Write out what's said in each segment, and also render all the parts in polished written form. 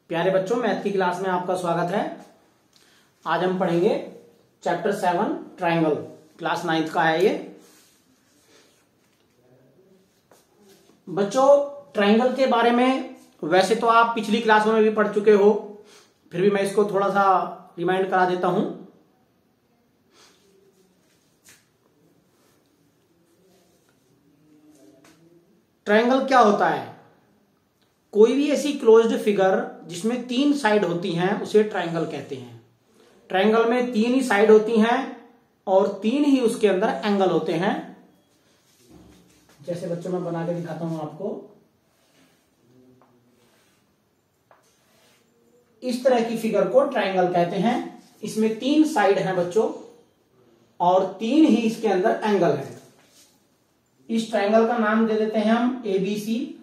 प्यारे बच्चों, मैथ की क्लास में आपका स्वागत है। आज हम पढ़ेंगे चैप्टर 7 ट्रायंगल। क्लास 9th का है ये। बच्चों, ट्रायंगल के बारे में वैसे तो आप पिछली क्लासों में भी पढ़ चुके हो, फिर भी मैं इसको थोड़ा सा रिमाइंड करा देता हूं। ट्रायंगल क्या होता है? कोई भी ऐसी क्लोज्ड फिगर जिसमें 3 साइड होती हैं उसे ट्रायंगल कहते हैं। ट्रायंगल में 3 ही साइड होती हैं और 3 ही उसके अंदर एंगल होते हैं। जैसे बच्चों मैं बना के दिखाता हूं आपको। इस तरह की फिगर को ट्रायंगल कहते हैं। इसमें 3 साइड हैं बच्चों और 3 ही इसके अंदर एंगल है। इस ट्रायंगल का नाम दे देते हैं हम ABC।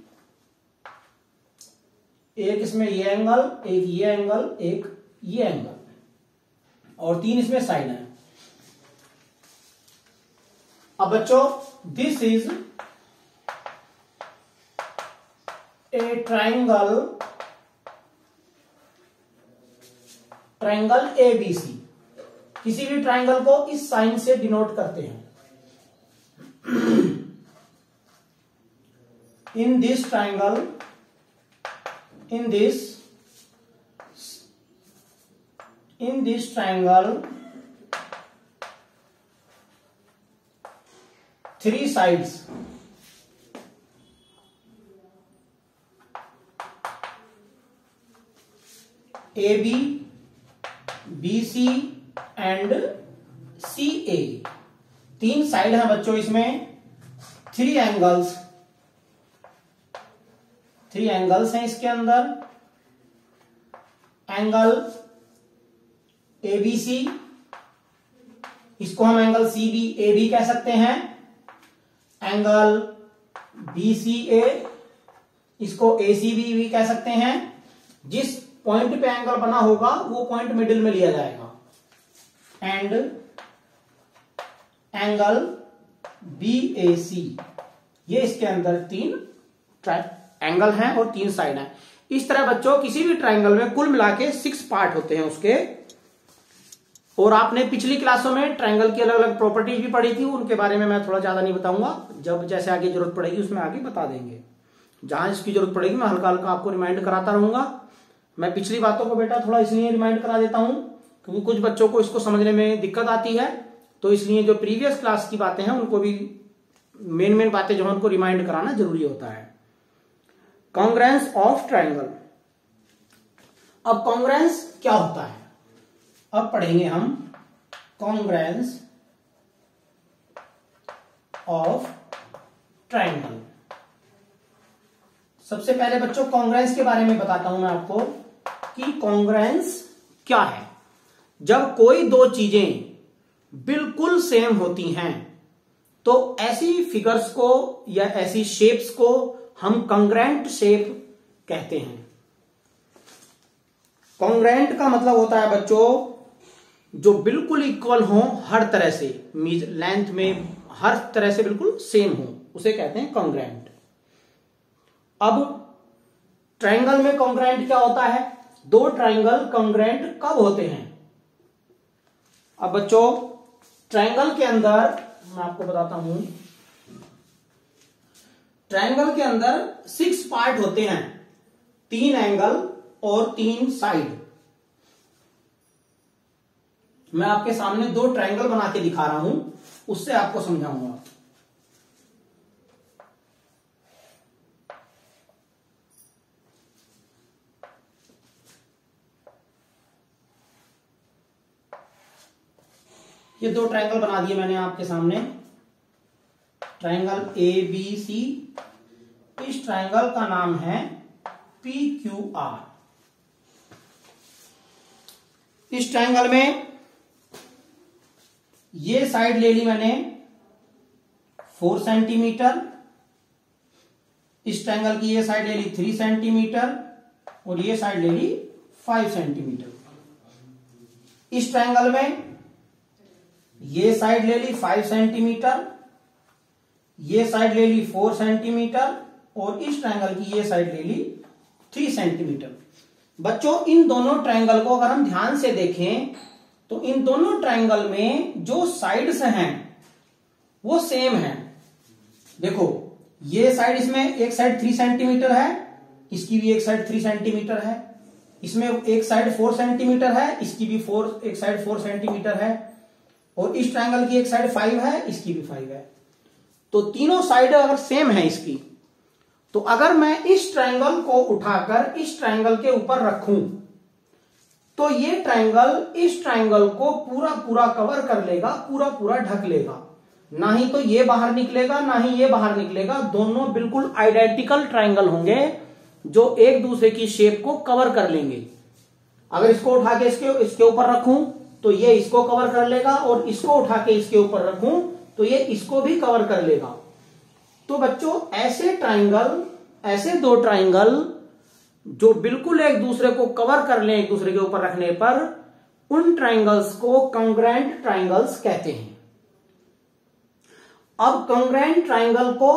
एक इसमें ये एंगल, एक ये एंगल, एक ये एंगल और 3 इसमें साइड है। अब बच्चों, this is a triangle ABC। किसी भी ट्रायंगल को इस साइन से डिनोट करते हैं। In this triangle, in this triangle, 3 sides, AB, BC and CA। 3 side हैं बच्चों इसमें। 3 एंगल्स हैं इसके अंदर। एंगल ABC, इसको हम एंगल CBAB कह सकते हैं। एंगल BCA, इसको ACB भी कह सकते हैं। जिस पॉइंट पे एंगल बना होगा वो पॉइंट मिडिल में लिया जाएगा। एंड एंगल BAC, ये इसके अंदर 3 एंगल हैं और 3 साइड हैं। इस तरह बच्चों किसी भी ट्रायंगल में कुल मिला के 6 पार्ट होते हैं उसके। और आपने पिछली क्लासों में ट्रायंगल की अलग अलग प्रॉपर्टीज भी पढ़ी थी, उनके बारे में मैं थोड़ा ज्यादा नहीं बताऊंगा। जब जैसे आगे जरूरत पड़ेगी उसमें आगे बता देंगे। जहां इसकी जरूरत पड़ेगी मैं हल्का हल्का आपको रिमाइंड कराता रहूंगा। मैं पिछली बातों को बेटा थोड़ा इसलिए रिमाइंड करा देता हूं क्योंकि कुछ बच्चों को इसको समझने में दिक्कत आती है, तो इसलिए जो प्रीवियस क्लास की बातें हैं उनको भी मेन बातें जो है उनको रिमाइंड कराना जरूरी होता है। Congruence of triangle. अब कॉन्ग्रुएंस क्या होता है, अब पढ़ेंगे हम कॉन्ग्रुएंस ऑफ ट्रायंगल। सबसे पहले बच्चों कॉन्ग्रुएंस के बारे में बताता हूं मैं आपको कि कॉन्ग्रुएंस क्या है। जब कोई 2 चीजें बिल्कुल सेम होती हैं तो ऐसी फिगर्स को या ऐसी शेप्स को हम कॉन्ग्रुएंट शेप कहते हैं। कॉन्ग्रुएंट का मतलब होता है बच्चों जो बिल्कुल इक्वल हो हर तरह से, लेंथ में हर तरह से बिल्कुल सेम हो, उसे कहते हैं कॉन्ग्रुएंट। अब ट्रायंगल में कॉन्ग्रुएंट क्या होता है? 2 ट्रायंगल कॉन्ग्रुएंट कब होते हैं? अब बच्चों ट्रायंगल के अंदर मैं आपको बताता हूं। ट्रायंगल के अंदर 6 पार्ट होते हैं, 3 एंगल और 3 साइड। मैं आपके सामने 2 ट्रायंगल बना के दिखा रहा हूं, उससे आपको समझाऊंगा। ये 2 ट्रायंगल बना दिए मैंने आपके सामने। ट्रायंगल ABC, इस ट्रायंगल का नाम है PQR। इस ट्रायंगल में ये साइड ले ली मैंने 4 सेंटीमीटर, इस ट्रायंगल की ये साइड ले ली 3 सेंटीमीटर और ये साइड ले ली 5 सेंटीमीटर। इस ट्रायंगल में ये साइड ले ली 5 सेंटीमीटर, ये साइड ले ली 4 सेंटीमीटर और इस ट्रायंगल की ये साइड ले ली 3 सेंटीमीटर। बच्चों इन दोनों ट्रायंगल को अगर हम ध्यान से देखें तो इन दोनों ट्रायंगल में जो साइड्स हैं वो सेम है। देखो ये साइड, इसमें एक साइड 3 सेंटीमीटर है, इसकी भी एक साइड 3 सेंटीमीटर है, इसमें एक साइड 4 सेंटीमीटर है, इसकी भी एक साइड 4 सेंटीमीटर है, और इस ट्रायंगल की एक साइड 5 है, इसकी भी 5 है। तो तीनों साइड अगर सेम है इसकी, तो अगर मैं इस ट्रायंगल को उठाकर इस ट्रायंगल के ऊपर रखूं तो ये ट्रायंगल इस ट्रायंगल को पूरा पूरा कवर कर लेगा, पूरा पूरा ढक लेगा। ना ही तो ये बाहर निकलेगा ना ही ये बाहर निकलेगा, दोनों बिल्कुल आइडेंटिकल ट्रायंगल होंगे जो एक दूसरे की शेप को कवर कर लेंगे। अगर इसको उठा के इसके ऊपर रखूं तो ये इसको कवर कर लेगा, और इसको उठा के इसके ऊपर रखूं तो ये इसको भी कवर कर लेगा। तो बच्चों ऐसे दो ट्रायंगल जो बिल्कुल एक दूसरे को कवर कर लें एक दूसरे के ऊपर रखने पर, उन ट्रायंगल्स को कॉन्ग्रुएंट ट्रायंगल्स कहते हैं। अब कॉन्ग्रुएंट ट्रायंगल को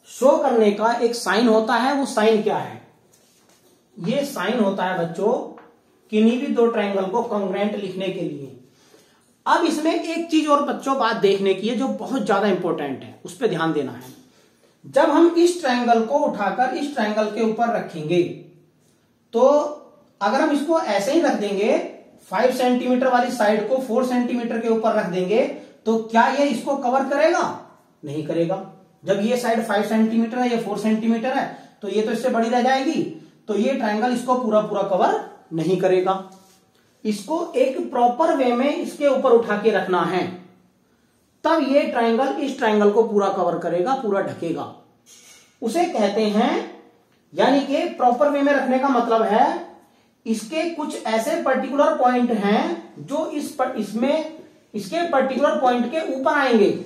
शो करने का एक साइन होता है, वो साइन क्या है? ये साइन होता है बच्चों किन्हीं भी दो ट्रायंगल को कॉन्ग्रुएंट लिखने के लिए। अब इसमें एक चीज और बच्चों बात देखने की है जो बहुत ज्यादा इंपॉर्टेंट है, उस पर ध्यान देना है। जब हम इस ट्रायंगल को उठाकर इस ट्रायंगल के ऊपर रखेंगे तो अगर हम इसको ऐसे ही रख देंगे, 5 सेंटीमीटर वाली साइड को 4 सेंटीमीटर के ऊपर रख देंगे, तो क्या ये इसको कवर करेगा? नहीं करेगा। जब ये साइड 5 सेंटीमीटर है, ये 4 सेंटीमीटर है, तो ये तो इससे बड़ी रह जाएगी, तो ये ट्रायंगल इसको पूरा पूरा कवर नहीं करेगा। इसको एक प्रॉपर वे में इसके ऊपर उठा के रखना है, तब ये ट्रायंगल इस ट्रायंगल को पूरा कवर करेगा, पूरा ढकेगा। उसे कहते हैं, यानी कि प्रॉपर वे में रखने का मतलब है इसके कुछ ऐसे पर्टिकुलर पॉइंट हैं जो इसके पर्टिकुलर पॉइंट के ऊपर आएंगे,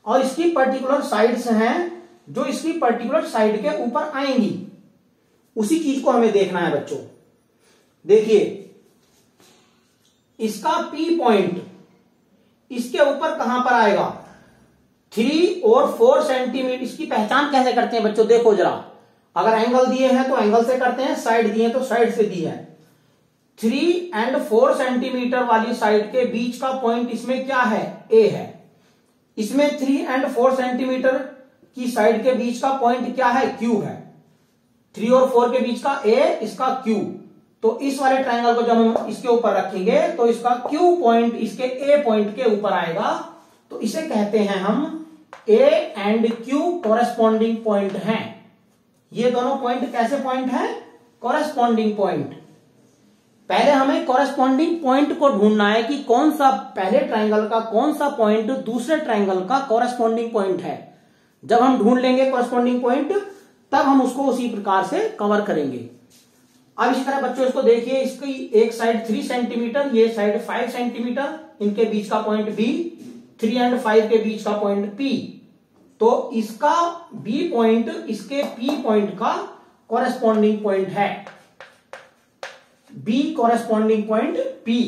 और इसकी पर्टिकुलर साइड्स हैं जो इसकी पर्टिकुलर साइड के ऊपर आएंगी। उसी चीज को हमें देखना है बच्चों। देखिए इसका P पॉइंट इसके ऊपर कहां पर आएगा? 3 और 4 सेंटीमीटर। इसकी पहचान कैसे करते हैं बच्चों? देखो जरा, अगर एंगल दिए हैं तो एंगल से करते हैं, साइड दिए तो साइड से दी है। 3 और 4 सेंटीमीटर वाली साइड के बीच का पॉइंट इसमें क्या है? A है। इसमें 3 और 4 सेंटीमीटर की साइड के बीच का पॉइंट क्या है? Q है। 3 और 4 के बीच का A, इसका Q। तो इस वाले ट्रायंगल को जब हम इसके ऊपर रखेंगे तो इसका Q पॉइंट इसके A पॉइंट के ऊपर आएगा, तो इसे कहते हैं हम A and Q corresponding point हैं। ये दोनों पॉइंट कैसे पॉइंट हैं? Corresponding point. पहले हमें कॉरेस्पॉन्डिंग पॉइंट को ढूंढना है कि कौन सा पहले ट्रायंगल का कौन सा पॉइंट दूसरे ट्रायंगल का कॉरेस्पॉन्डिंग पॉइंट है। जब हम ढूंढ लेंगे कॉरेस्पॉन्डिंग पॉइंट, तब हम उसको उसी प्रकार से कवर करेंगे। अब इसी तरह बच्चों इसको देखिए, इसकी एक साइड 3 सेंटीमीटर, ये साइड 5 सेंटीमीटर, इनके बीच का पॉइंट B, 3 और 5 के बीच का पॉइंट P। तो इसका B पॉइंट इसके P पॉइंट का कॉरेस्पॉन्डिंग पॉइंट है। B corresponding point P।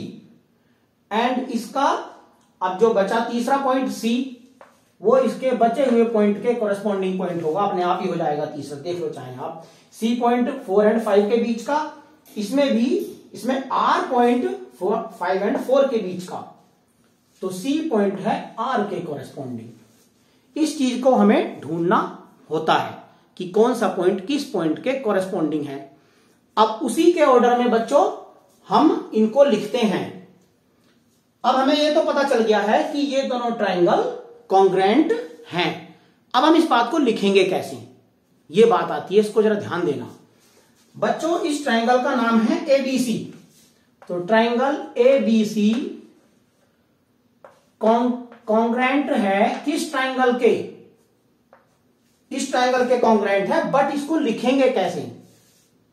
And इसका अब जो बचा तीसरा पॉइंट C, वो इसके बचे हुए पॉइंट के कॉरेस्पॉन्डिंग पॉइंट होगा, अपने आप ही हो जाएगा तीसरा। देख लो चाहे आप, C पॉइंट 4 और 5 के बीच का, इसमें R पॉइंट 5 और 4 के बीच का, तो C पॉइंट है R के कॉरेस्पॉन्डिंग। इस चीज को हमें ढूंढना होता है कि कौन सा पॉइंट किस पॉइंट के कॉरेस्पॉन्डिंग है। अब उसी के ऑर्डर में बच्चों हम इनको लिखते हैं। अब हमें यह तो पता चल गया है कि ये दोनों ट्रायंगल कॉन्ग्रुएंट हैं। अब हम इस बात को लिखेंगे कैसे, ये बात आती है, इसको जरा ध्यान देना बच्चों। इस ट्रायंगल का नाम है ABC। तो ट्रायंगल ABC कॉन्ग्रुएंट है किस ट्रायंगल के? इस ट्रायंगल के कॉन्ग्रुएंट है, बट इसको लिखेंगे कैसे,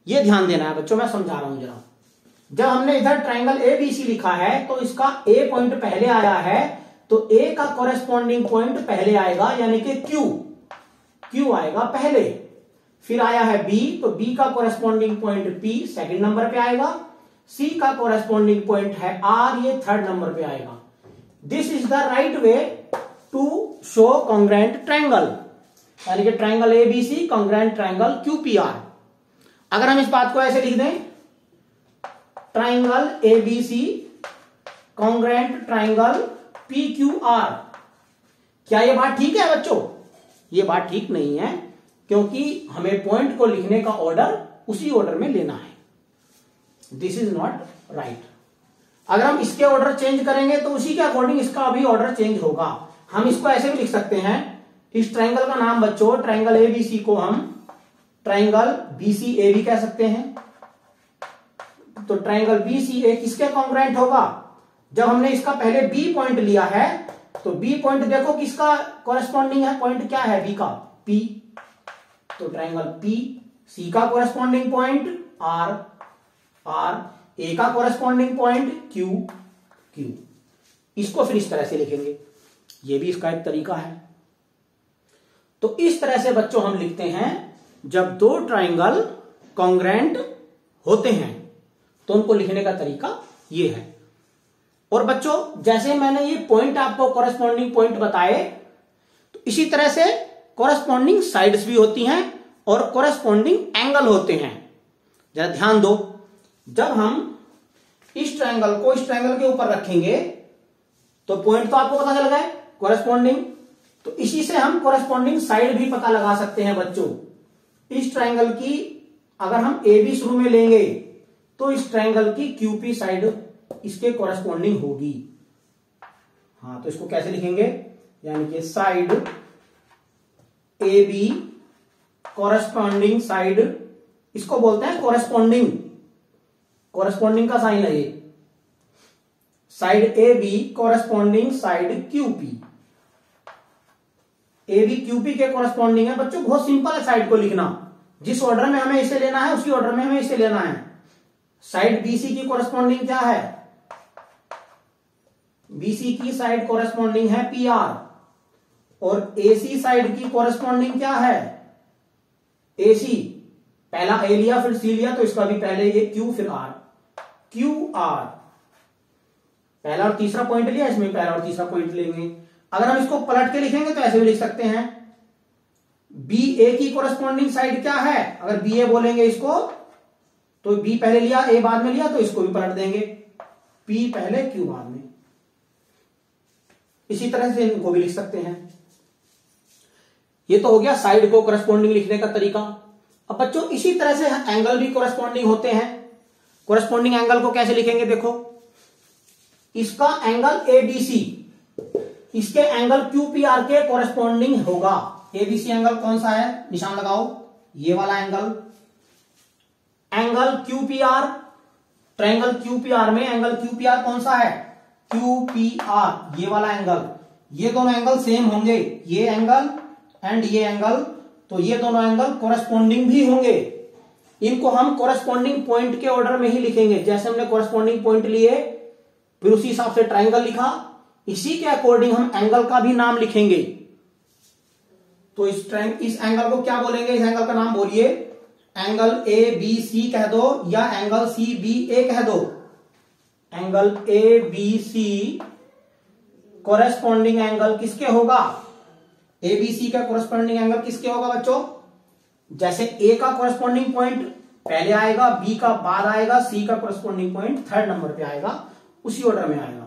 ये ध्यान देना है बच्चों। मैं समझा रहा हूं जरा। जब हमने इधर ट्रायंगल ABC लिखा है तो इसका A पॉइंट पहले आया है, तो A का कॉरेस्पॉन्डिंग पॉइंट पहले आएगा, यानी कि Q आएगा पहले। फिर आया है B, तो B का corresponding point P second number पे आएगा। C का कॉरेस्पॉन्डिंग पॉइंट है R, ये थर्ड नंबर पे आएगा। This is the right way to show congruent triangle, यानी कि triangle ABC congruent triangle QPR। अगर हम इस बात को ऐसे लिख दें, triangle ABC congruent triangle PQR. क्या ये बात ठीक है बच्चों? ये बात ठीक नहीं है, क्योंकि हमें पॉइंट को लिखने का ऑर्डर उसी ऑर्डर में लेना है। This is not right. अगर हम इसके ऑर्डर चेंज करेंगे तो उसी के अकॉर्डिंग इसका भी ऑर्डर चेंज होगा। हम इसको ऐसे भी लिख सकते हैं, इस ट्राइंगल का नाम बच्चों, ट्राइंगल एबीसी को हम ट्राइंगल बीसीए भी कह सकते हैं। तो ट्राइंगल बीसीए किसके कॉन्ग्रेंट होगा? जब हमने इसका पहले बी पॉइंट लिया है तो बी पॉइंट देखो किसका कॉरेस्पॉन्डिंग है, पॉइंट क्या है बी का, पी। तो ट्राइंगल पी सी का corresponding point are, R A का कॉरेस्पॉन्डिंग पॉइंट क्यू, क्यू। इसको फिर इस तरह से लिखेंगे, ये भी इसका एक तरीका है। तो इस तरह से बच्चों हम लिखते हैं, जब दो ट्राइंगल कॉन्ग्रेंट होते हैं तो उनको लिखने का तरीका ये है। और बच्चों जैसे मैंने ये पॉइंट आपको कॉरेस्पॉन्डिंग पॉइंट बताए, तो इसी तरह से कॉरेस्पॉन्डिंग साइड्स भी होती हैं और कॉरेस्पॉन्डिंग एंगल होते हैं। जरा ध्यान दो, जब हम इस ट्राइंगल को इस ट्राइंगल के ऊपर रखेंगे तो पॉइंट तो आपको पता चल गया कॉरेस्पॉन्डिंग, तो इसी से हम कॉरेस्पॉन्डिंग साइड भी पता लगा सकते हैं बच्चों। इस ट्राइंगल की अगर हम ए बी शुरू में लेंगे तो इस ट्राइंगल की क्यूपी साइड इसके कॉरेस्पॉन्डिंग होगी। हाँ, तो इसको कैसे लिखेंगे, यानी कि side A B corresponding side, इसको बोलते हैं कॉरेस्पॉन्डिंग। कॉरेस्पॉन्डिंग का साइन है ये, side A B corresponding side QP. A B QP के कॉरेस्पॉन्डिंग है बच्चों। बहुत सिंपल है साइड को लिखना, जिस ऑर्डर में हमें इसे लेना है उसी ऑर्डर में हमें इसे लेना है। साइड बीसी की कॉरेस्पॉन्डिंग क्या है, बीसी की साइड कॉरेस्पॉन्डिंग है पी आर, और एसी साइड की कॉरेस्पॉन्डिंग क्या है, एसी। पहला ए लिया फिर सी लिया, तो इसका भी पहले ये क्यू फिर आर, क्यू आर। पहला और तीसरा पॉइंट लिया, इसमें पहला और तीसरा पॉइंट लेंगे। अगर हम इसको पलट के लिखेंगे तो ऐसे भी लिख सकते हैं, बी ए की कॉरेस्पॉन्डिंग साइड क्या है, अगर बी ए बोलेंगे इसको तो बी पहले लिया ए बाद में लिया, तो इसको भी पलट देंगे, पी पहले क्यू बाद में। इसी तरह से इनको भी लिख सकते हैं। ये तो हो गया साइड को कॉरेस्पॉन्डिंग लिखने का तरीका। अब बच्चों इसी तरह से एंगल भी कॉरेस्पॉन्डिंग होते हैं। कॉरेस्पॉन्डिंग एंगल को कैसे लिखेंगे, देखो इसका एंगल एबीसी इसके एंगल क्यूपीआर के कॉरेस्पॉन्डिंग होगा। एबीसी एंगल कौन सा है, निशान लगाओ, ये वाला angle. Angle QPR, triangle QPR में एंगल क्यूपीआर कौन सा है, क्यूपीआर, ये वाला एंगल। ये दोनों एंगल सेम होंगे, ये एंगल एंड ये एंगल, तो ये दोनों एंगल कॉरेस्पॉन्डिंग भी होंगे। इनको हम कॉरेस्पॉन्डिंग पॉइंट के ऑर्डर में ही लिखेंगे। जैसे हमने कॉरेस्पॉन्डिंग पॉइंट लिए फिर उसी हिसाब से ट्रायंगल लिखा, इसी के अकॉर्डिंग हम एंगल का भी नाम लिखेंगे। तो इस एंगल को क्या बोलेंगे, इस एंगल का नाम बोलिए, एंगल ए बी सी कह दो या एंगल सी बी ए कह दो। Angle A B C corresponding angle किसके होगा, ए बी सी का कॉरेस्पॉन्डिंग एंगल किसके होगा बच्चों, जैसे ए का कॉरेस्पॉन्डिंग पॉइंट पहले आएगा, बी का बाद आएगा, सी का कॉरेस्पॉन्डिंग पॉइंट थर्ड नंबर पे आएगा, उसी ऑर्डर में आएगा।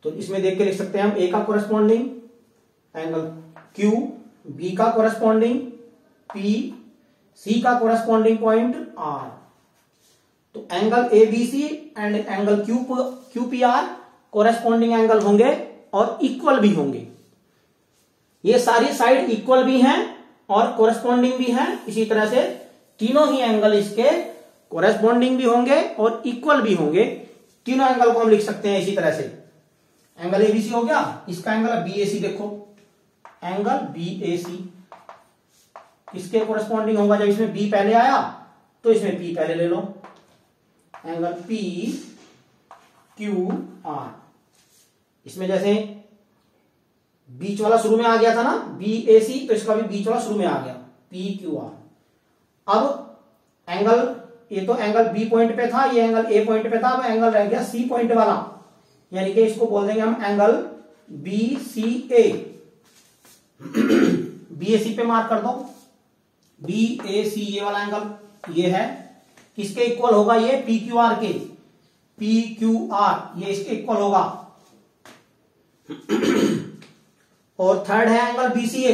तो इसमें देख के लिख सकते हैं हम, ए का कॉरेस्पॉन्डिंग एंगल क्यू, बी का कॉरेस्पॉन्डिंग पी, सी का कॉरेस्पॉन्डिंग पॉइंट आर। तो angle ABC and angle QPR corresponding angle होंगे और इक्वल भी होंगे। ये सारी साइड इक्वल भी हैं और कॉरेस्पॉन्डिंग भी हैं। इसी तरह से तीनों ही एंगल इसके कॉरेस्पॉन्डिंग भी होंगे और इक्वल भी होंगे। तीनों एंगल को हम लिख सकते हैं इसी तरह से। एंगल एबीसी हो गया, इसका एंगल बीएसी देखो, एंगल बीएसी किसके कॉरेस्पॉन्डिंग होगा, जब इसमें बी पहले आया तो इसमें पी पहले ले लो, एंगल पी क्यू आर। इसमें जैसे बीच वाला शुरू में आ गया था ना बी ए सी, तो इसका भी बीच वाला शुरू में आ गया पी क्यू आर। अब एंगल, ये तो एंगल बी पॉइंट पे था, ये एंगल ए पॉइंट पे था, अब एंगल रह गया सी पॉइंट वाला, यानी कि इसको बोल देंगे हम एंगल बी सी ए। बी ए सी पे मार्क कर दो, बी ए सी ये वाला एंगल ये है, किसके इक्वल होगा, ये पी क्यू आर के। पी क्यू आर ये इसके इक्वल होगा। और थर्ड है एंगल बीसीए,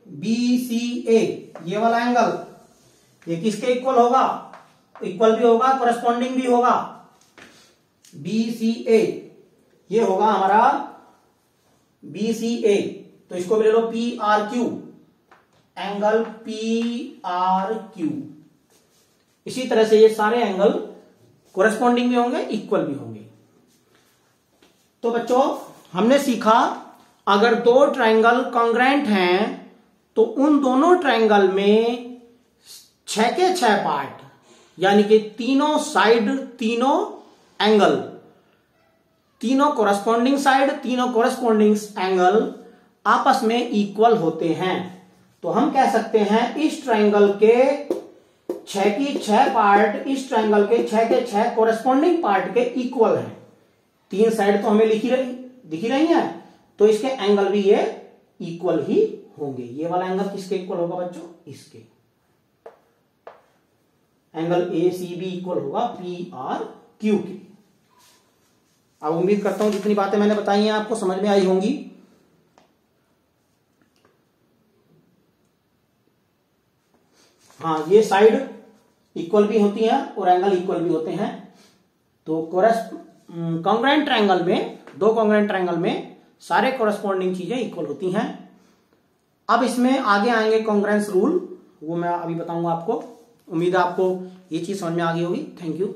बीसीए ये वाला एंगल, ये किसके इक्वल होगा? इक्वल भी होगा, कोरेस्पॉन्डिंग भी होगा। बीसीए ये होगा हमारा बीसीए, तो इसको भी ले लो P R Q, angle P R Q. इसी तरह से ये सारे एंगल कोरेस्पॉन्डिंग भी होंगे, इक्वल भी होंगे। तो बच्चों हमने सीखा अगर दो ट्रायंगल कॉन्ग्रेंट हैं तो उन दोनों ट्रायंगल में 6 के 6 पार्ट यानी कि तीनों साइड, तीनों एंगल, तीनों कोरेस्पॉन्डिंग साइड, तीनों कोरेस्पॉन्डिंग एंगल आपस में इक्वल होते हैं। तो हम कह सकते हैं इस ट्रायंगल के 6 की 6 पार्ट इस ट्रायंगल के 6 के 6 कोरेस्पॉन्डिंग पार्ट के इक्वल हैं। 3 साइड तो हमें दिखी रही हैं, तो इसके एंगल भी ये इक्वल ही होंगे। ये वाला एंगल किसके इक्वल होगा बच्चों? इसके angle A C B equal होगा पी आर क्यू के। अब उम्मीद करता हूं जितनी बातें मैंने बताई हैं आपको समझ में आई होंगी। हाँ, ये साइड इक्वल भी होती हैं और एंगल इक्वल भी होते हैं। तो कॉन्ग्रेंट ट्रायंगल में, दो कॉन्ग्रेंट ट्रायंगल में सारे कोरेस्पॉन्डिंग चीजें इक्वल होती हैं। अब इसमें आगे आएंगे कॉन्ग्रेंस रूल, वो मैं अभी बताऊंगा आपको। उम्मीद है आपको ये चीज समझ में आ गई होगी। Thank you.